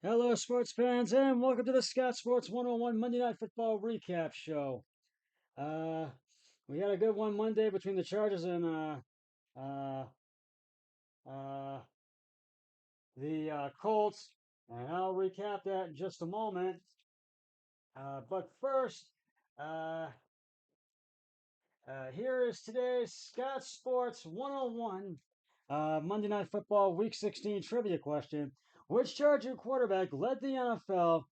Hello, sports fans, and welcome to the Scott Sports 101 Monday Night Football Recap Show. Uh, we had a good one Monday between the Chargers and uh, uh, the Colts, and I'll recap that in just a moment. But first, uh, here is today's Scott Sports 101 Monday Night Football Week 16 trivia question. Which Charger quarterback led the NFL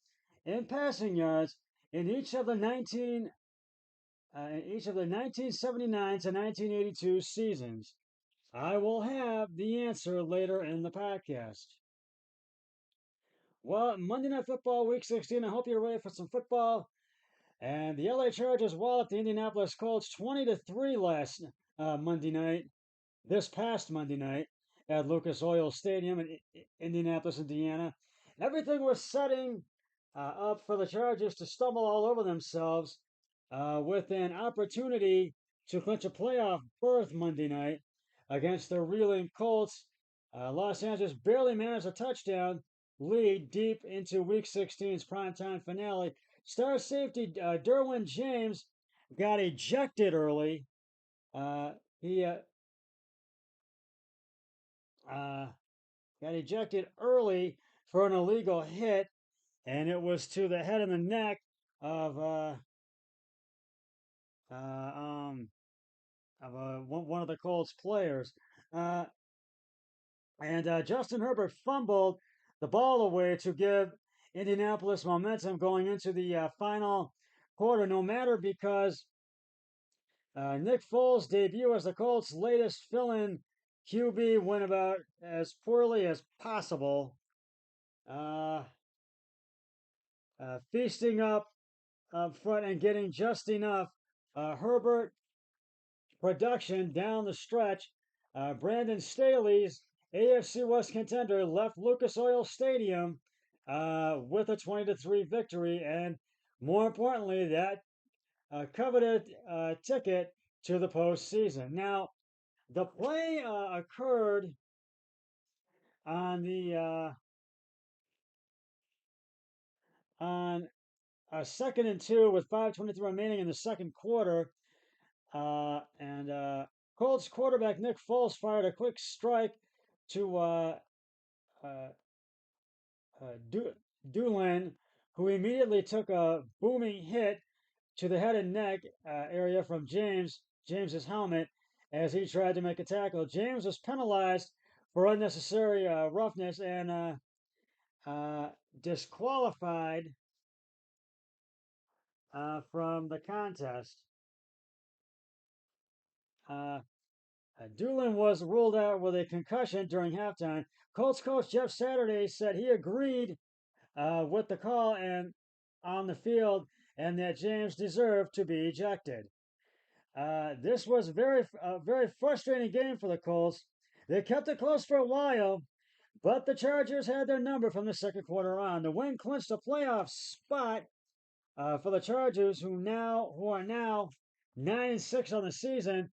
in passing yards in each of the 1979 to 1982 seasons? I will have the answer later in the podcast. Well, Monday Night Football Week 16, I hope you're ready for some football. And the LA Chargers walloped the Indianapolis Colts 20-3 last Monday night, this past Monday night at Lucas Oil Stadium in Indianapolis, Indiana. Everything was setting up for the Chargers to stumble all over themselves with an opportunity to clinch a playoff berth Monday night against the reeling Colts. Los Angeles barely managed a touchdown lead deep into Week 16's primetime finale. Star safety Derwin James got ejected early. He got ejected early for an illegal hit, and it was to the head and the neck of uh, um, one of the Colts players. Uh, and Justin Herbert fumbled the ball away to give Indianapolis momentum going into the final quarter, no matter because Nick Foles' debut as the Colts' latest fill-in QB went about as poorly as possible. Uh, Feasting up front and getting just enough Herbert production down the stretch. Brandon Staley's AFC West contender left Lucas Oil Stadium with a 20-3 victory, and more importantly, that coveted ticket to the postseason. Now, the play occurred on the on a 2nd and 2 with 5:23 remaining in the second quarter. And Colts quarterback Nick Foles fired a quick strike to uh, Doolin, who immediately took a booming hit to the head and neck area from James's helmet as he tried to make a tackle. James was penalized for unnecessary roughness and disqualified from the contest. Uh, Doolin was ruled out with a concussion during halftime. Colts coach Jeff Saturday said he agreed with the call and on the field, and that James deserved to be ejected. This was very frustrating game for the Colts. They kept it close for a while, but the Chargers had their number from the second quarter on. The win clinched a playoff spot for the Chargers, who are now 9-6 on the season.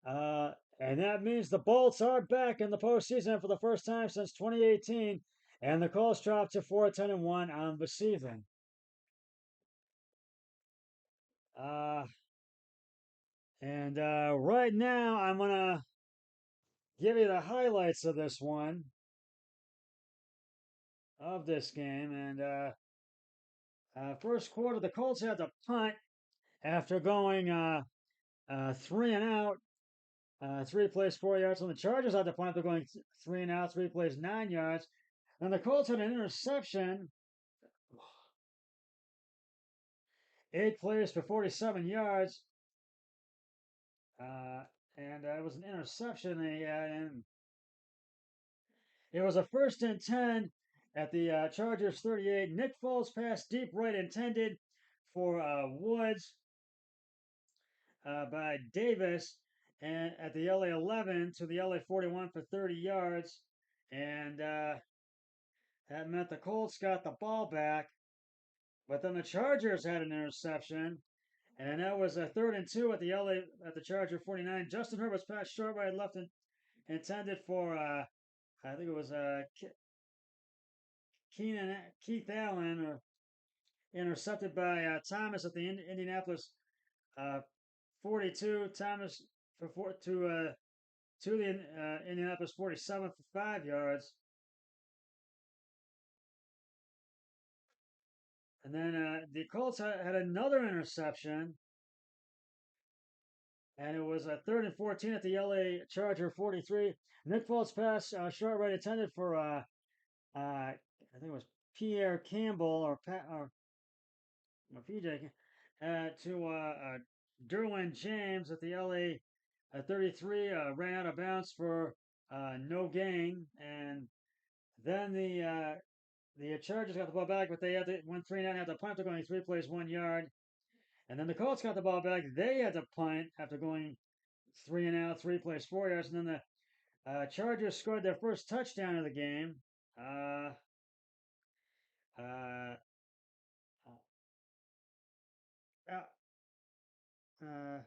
And that means the Bolts are back in the postseason for the first time since 2018, and the Colts dropped to 4-10-1 on the season. Uh, and right now, I'm gonna give you the highlights of this game. And first quarter, the Colts had to punt after going 3 and out. 3 plays, 4 yards. And the Chargers had to punt after going 3 and out, 3 plays, 9 yards. And the Colts had an interception, 8 plays for 47 yards. And it was an interception. And it was a 1st and 10 at the Chargers 38. Nick Foles passed deep right intended for Woods by Davis, and at the LA 11 to the LA 41 for 30 yards. And that meant the Colts got the ball back. But then the Chargers had an interception, and that was a 3rd and 2 at the Charger 49. Justin Herbert's pass short right intended for I think it was Keith Allen or intercepted by Thomas at the Indianapolis uh, 42. Thomas to the Indianapolis 47 for 5 yards. And then the Colts had another interception, and it was a 3rd and 14 at the LA Charger 43. Nick Foles pass short right intended for I think it was Pierre Campbell or PJ to Derwin James at the LA 33 ran out of bounds for no gain, and then the Chargers got the ball back, but they had to went 3-9, had to punt after going 3 plays, 1 yard. And then the Colts got the ball back. They had to punt after going 3-and-out, 3 plays, 4 yards. And then the Chargers scored their first touchdown of the game. Uh, uh, uh, uh,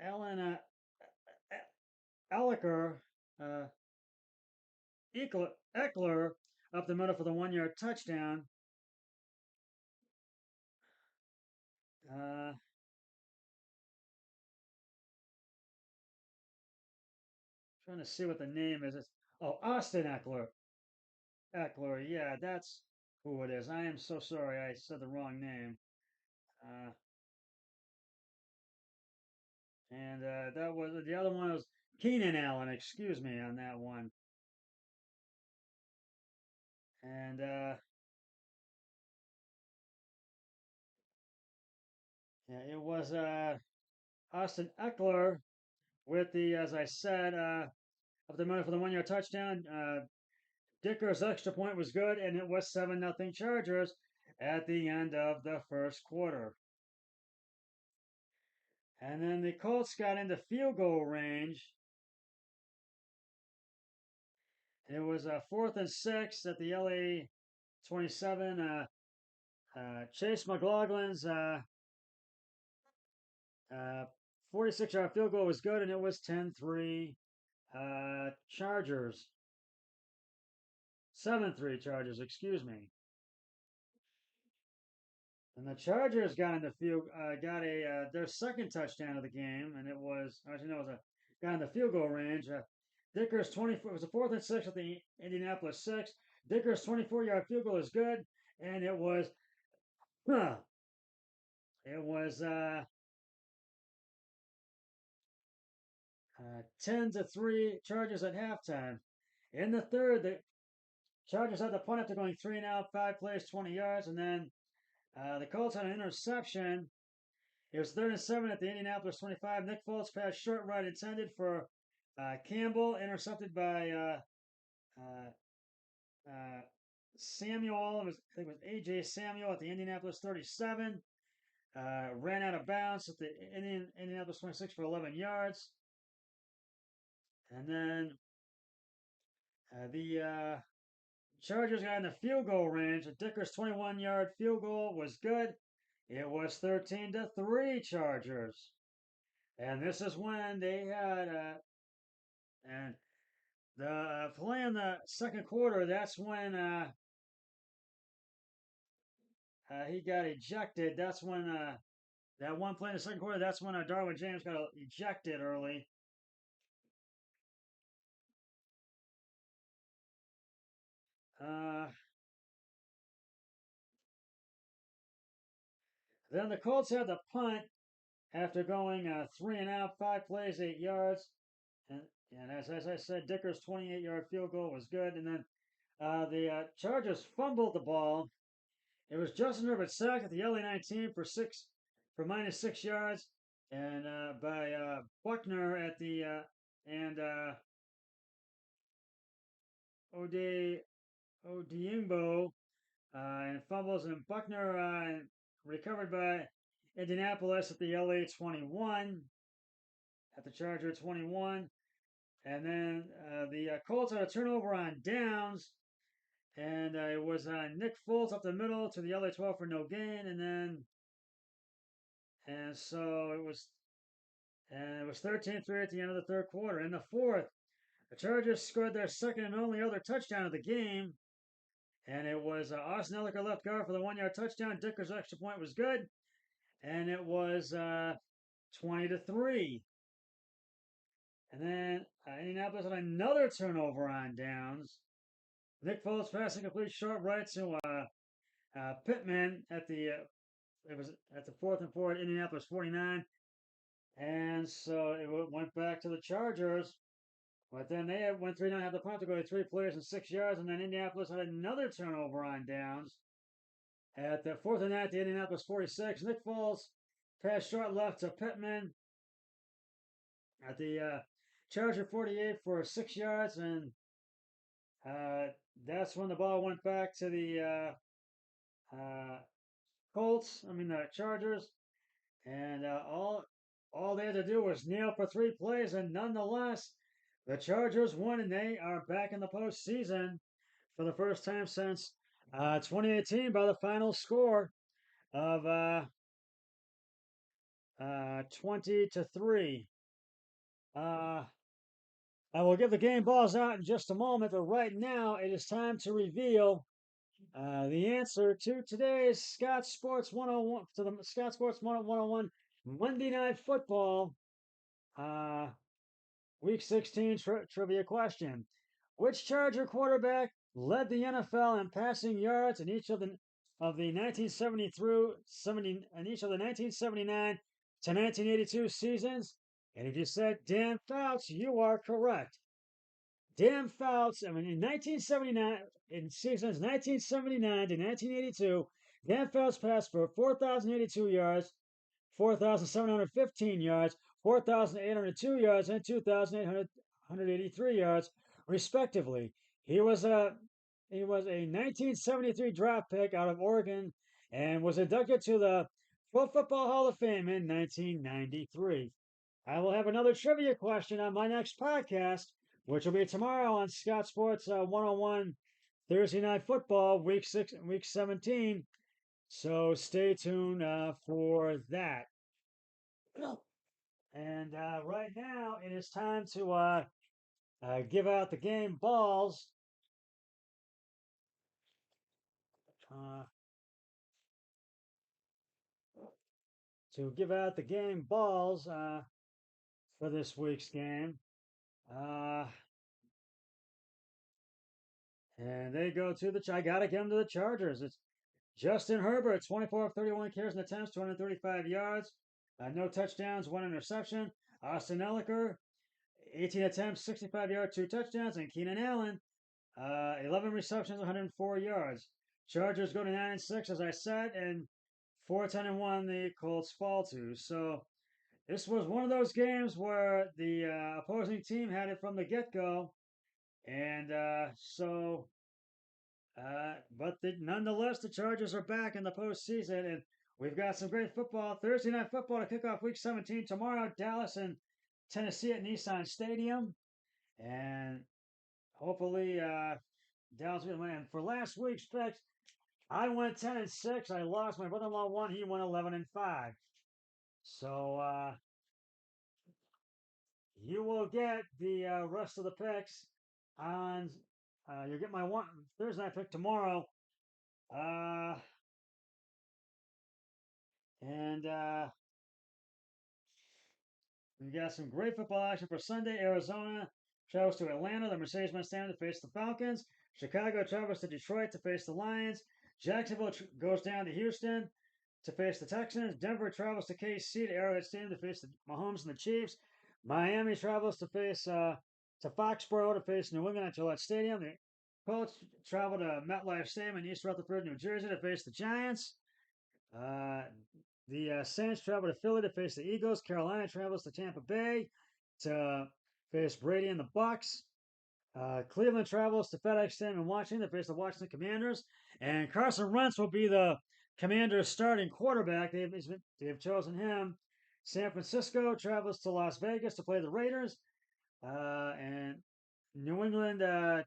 Alan Elliker, uh, Eckler up the middle for the 1 yard touchdown. Uh, Trying to see what the name is. Austin Eckler. Eckler, yeah, that's who it is. I am so sorry I said the wrong name. Uh, and that was the other one was Keenan Allen. Excuse me on that one. And yeah, it was Austin Eckler with the, as I said, up the middle for the 1 yard touchdown. Dicker's extra point was good, and it was 7-0 Chargers at the end of the first quarter. And then the Colts got into field goal range. It was a 4th and 6 at the LA 27. Chase McLaughlin's 46-yard field goal was good, and it was 10-3 Chargers. 7-3 Chargers, excuse me. And the Chargers got in the field, got their second touchdown of the game, and it was actually no, it was got in the field goal range. Dicker's 24. It was a 4th and 6 at the Indianapolis 6. Dicker's 24-yard field goal is good, and it was, it was 10-3 Chargers at halftime. In the third, the Chargers had the punt after going 3-and-out, 5 plays, 20 yards, and then the Colts had an interception. It was 3rd and 7 at the Indianapolis 25. Nick Foles passed short right intended for Campbell, intercepted by Samuel. I think it was A.J. Samuel at the Indianapolis 37. Ran out of bounds at the Indianapolis 26 for 11 yards. And then the Chargers got in the field goal range. The Dicker's 21-yard field goal was good. It was 13-3 Chargers. And this is when they had and the play in the second quarter. That's when he got ejected. That's when that one play in the second quarter. That's when Derwin James got ejected early. Uh, then the Colts had the punt after going 3-and-out, 5 plays, 8 yards. And as I said, Dicker's 28-yard field goal was good. And then the Chargers fumbled the ball. It was Justin Herbert sacked at the LA 19 for -6 yards, and by Buckner at the and Odiimbo and fumbles, and Buckner recovered by Indianapolis at the LA 21 at the Charger 21. And then the Colts had a turnover on downs, and it was Nick Foles up the middle to the LA 12 for no gain, and so it was 13-3 at the end of the third quarter. In the fourth, the Chargers scored their second and only other touchdown of the game, and it was Austin Eckler left guard for the 1 yard touchdown. Dicker's extra point was good, and it was 20-3. And then Indianapolis had another turnover on downs. Nick Foles passing complete short right to Pittman at the it was at the 4th and 4 at Indianapolis 49, and so it went back to the Chargers. But then they went 3-9, had the punt to go to 3 players and 6 yards, and then Indianapolis had another turnover on downs at the 4th and 9 at the Indianapolis 46. Nick Foles passed short left to Pittman at the Charger 48 for 6 yards, and uh, that's when the ball went back to the Colts. I mean the Chargers, and all they had to do was kneel for 3 plays, and nonetheless, the Chargers won, and they are back in the postseason for the first time since 2018 by the final score of 20-3. Uh, I will give the game balls out in just a moment, but right now it is time to reveal the answer to today's Scott Sports 101 to the Scott Sports 101 Monday Night Football uh, Week 16 trivia question. Which Charger quarterback led the NFL in passing yards in each of the 1970 through 70 in each of the 1979 to 1982 seasons? And if you said Dan Fouts, you are correct. Dan Fouts, I mean, in 1979, in seasons 1979 to 1982, Dan Fouts passed for 4,082 yards, 4,715 yards, 4,802 yards, and 2,883 yards, respectively. He was a 1973 draft pick out of Oregon and was inducted to the Pro Football Hall of Fame in 1993. I will have another trivia question on my next podcast, which will be tomorrow on Scott Sports 101 Thursday Night Football, Week 17. So stay tuned for that. And right now, it is time to give out the game balls. Uh, to give out the game balls for this week's game. Uh, and they go to I got to give them to the Chargers. It's Justin Herbert, 24 of 31 carries and attempts, 235 yards, no touchdowns, 1 interception. Austin Eckler, 18 attempts, 65 yards, 2 touchdowns. And Keenan Allen, 11 receptions, 104 yards. Chargers go to 9-6, as I said, and 4-10-1 the Colts fall to. So this was one of those games where the opposing team had it from the get-go, and but nonetheless, the Chargers are back in the postseason, and we've got some great football. Thursday night football to kick off Week 17 tomorrow. Dallas and Tennessee at Nissan Stadium, and hopefully Dallas will win. And for last week's picks, I went 10-6. I lost. My brother-in-law won. He went 11-5. So you will get the rest of the picks on. You'll get my one Thursday night pick tomorrow. Uh, and we got some great football action for Sunday. Arizona travels to Atlanta. The Mercedes-Benz Stadium to face the Falcons. Chicago travels to Detroit to face the Lions. Jacksonville goes down to Houston to face the Texans. Denver travels to KC to Arrowhead Stadium to face the Mahomes and the Chiefs. Miami travels to Foxborough to face New England at Gillette Stadium. The Colts travel to MetLife Stadium in East Rutherford, New Jersey to face the Giants. The Saints travel to Philly to face the Eagles. Carolina travels to Tampa Bay to face Brady and the Bucks. Cleveland travels to FedEx Stadium in Washington to face the Washington Commanders. And Carson Wentz will be the Commanders' starting quarterback. They've chosen him. San Francisco travels to Las Vegas to play the Raiders. And New England and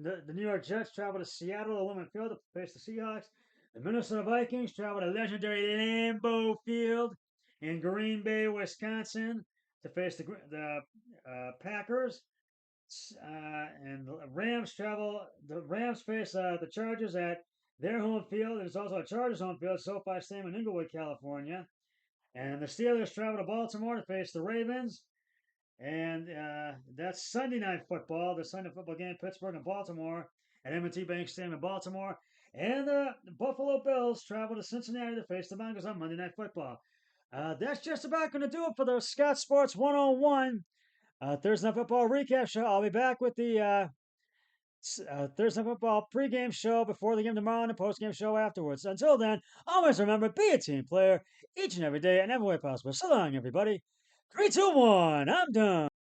the New York Jets travel to Seattle to Lumen Field to face the Seahawks. The Minnesota Vikings travel to legendary Lambeau Field in Green Bay, Wisconsin to face the Packers. And the Rams travel. The Rams face the Chargers at their home field. There's also a Chargers home field, SoFi Stadium in Inglewood, California. And the Steelers travel to Baltimore to face the Ravens. And that's Sunday night football. The Sunday football game, Pittsburgh and Baltimore at M&T Bank Stadium in Baltimore. And the Buffalo Bills travel to Cincinnati to face the Bengals on Monday Night Football. That's just about going to do it for the Scott Sports 101 Thursday Night Football recap show. I'll be back with the Thursday Night Football pregame show before the game tomorrow and the postgame show afterwards. Until then, always remember, be a team player each and every day and every way possible. So long, everybody. 3, 2, 1. I'm done.